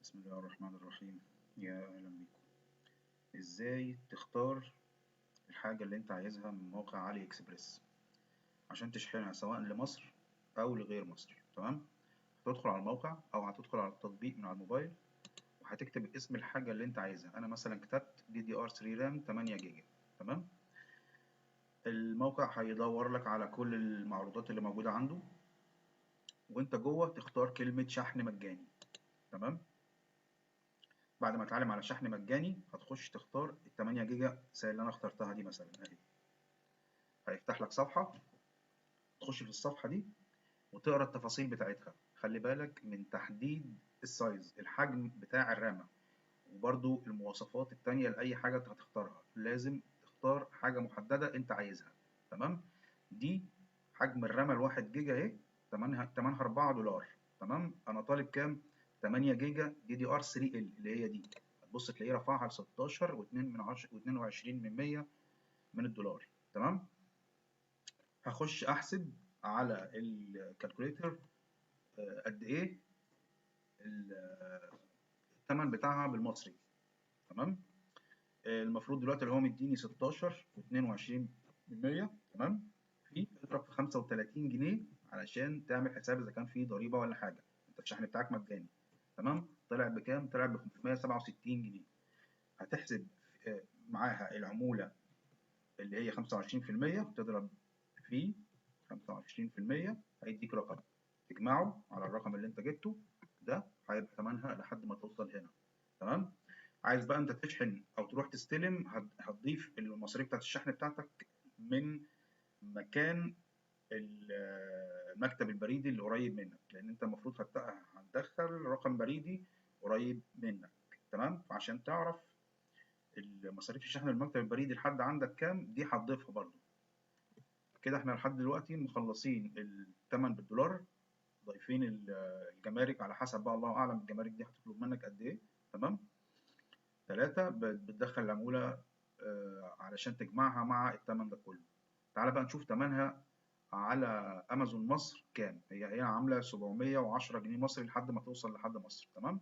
بسم الله الرحمن الرحيم. يا أهلا بيكم. إزاي تختار الحاجة اللي أنت عايزها من موقع علي إكسبريس عشان تشحنها سواء لمصر أو لغير مصر؟ تمام. هتدخل على الموقع أو هتدخل على التطبيق من على الموبايل وهتكتب اسم الحاجة اللي أنت عايزها. أنا مثلا كتبت DDR3 رام 8 جيجا. تمام. الموقع هيدور لك على كل المعروضات اللي موجودة عنده وأنت جوه تختار كلمة شحن مجاني. تمام. بعد ما تعلم على شحن مجاني هتخش تختار ال 8 جيجا زي اللي انا اخترتها دي مثلا اهي. هيفتح لك صفحة، تخش في الصفحة دي وتقرا التفاصيل بتاعتها. خلي بالك من تحديد السايز، الحجم بتاع الرامة، وبرضو المواصفات التانية لأي حاجة انت هتختارها. لازم تختار حاجة محددة انت عايزها. تمام. دي حجم الرامة الواحد جيجا اهي، تمنها $4. تمام. انا طالب كام؟ 8 جيجا DDR3L اللي هي دي. هتبص تلاقيه رفعها ل 16.22% من الدولار. تمام. هخش احسب على الكالكوليتر قد ايه الثمن بتاعها بالمصري. تمام. المفروض دلوقتي اللي هو مديني 16.22%. تمام. اضرب في 35 جنيه علشان تعمل حساب اذا كان في ضريبه ولا حاجه. انت الشحن بتاعك مجاني. تمام. طلع بكام؟ طلع ب 567 جنيه. هتحسب معاها العموله اللي هي 25%، تضرب في 25% هيديك رقم، تجمعه على الرقم اللي انت جبته ده هيبقى ثمنها لحد ما توصل هنا. تمام. عايز بقى انت تشحن او تروح تستلم، هتضيف المصاريف بتاعت الشحن بتاعتك من مكان المكتب البريدي اللي قريب منك، لان انت المفروض هتدخل رقم بريدي قريب منك. تمام. فعشان تعرف المصاريف الشحن المكتب البريدي لحد عندك كام دي هتضيفها برضو. كده احنا لحد دلوقتي مخلصين الثمن بالدولار، ضايفين الجمارك على حسب بقى الله اعلم الجمارك دي هتطلب منك قد ايه. تمام. 3 بتدخل العمولة علشان تجمعها مع الثمن ده كله. تعالى بقى نشوف ثمنها على امازون مصر كام. هي عامله 710 جنيه مصري لحد ما توصل لحد مصر. تمام.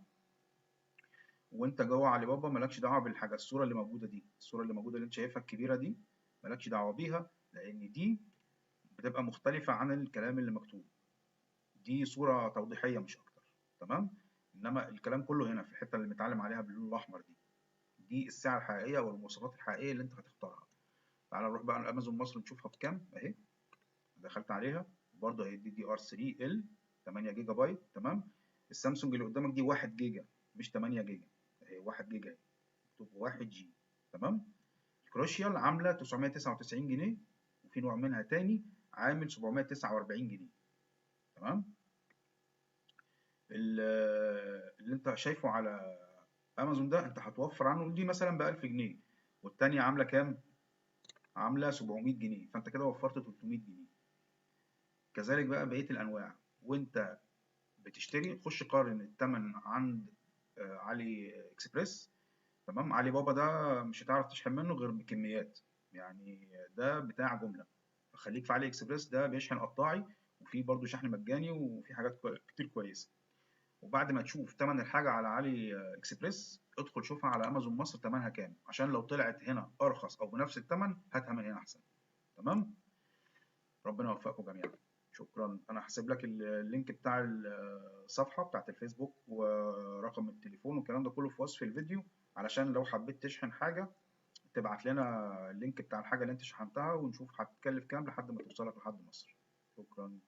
وانت جوه علي بابا مالكش دعوه بالحاجه، الصوره اللي موجوده دي، الصوره اللي موجوده اللي انت شايفها الكبيره دي، مالكش دعوه بيها لان دي بتبقى مختلفه عن الكلام اللي مكتوب. دي صوره توضيحيه مش اكتر. تمام. انما الكلام كله هنا في الحته اللي متعلم عليها باللون الاحمر دي، دي السعه الحقيقيه والمواصفات الحقيقيه اللي انت هتختارها. تعال نروح بقى على امازون مصر نشوفها بكام اهي. دخلت عليها برضه هي DDR3L 8 جيجا بايت. تمام. السامسونج اللي قدامك دي 1 جيجا مش 8 جيجا، اهي 1 جيجا اهي، مكتوب 1 جي. تمام. الكروشيال عامله 999 جنيه، وفي نوع منها تاني عامل 749 جنيه. تمام. اللي انت شايفه على امازون ده انت هتوفر عنه دي مثلا ب 1000 جنيه، والتانية عامله كام؟ عامله 700 جنيه، فانت كده وفرت 300 جنيه. كذلك بقى بقيه الانواع. وانت بتشتري خش قارن الثمن عند علي اكسبريس. تمام. علي بابا ده مش هتعرف تشحن منه غير بكميات، يعني ده بتاع جمله. فخليك في علي اكسبريس، ده بيشحن قطاعي وفي برضه شحن مجاني وفي حاجات كتير كويسه. وبعد ما تشوف ثمن الحاجه على علي اكسبريس ادخل شوفها على امازون مصر ثمنها كام، عشان لو طلعت هنا ارخص او بنفس الثمن هاتها من هنا احسن. تمام. ربنا يوفقكم جميعا. شكرا. انا هسيب لك اللينك بتاع الصفحه بتاعت الفيسبوك ورقم التليفون والكلام ده كله في وصف الفيديو، علشان لو حبيت تشحن حاجه تبعت لنا اللينك بتاع الحاجه اللي انت شحنتها ونشوف هتكلف كام لحد ما توصلك لحد مصر. شكرا.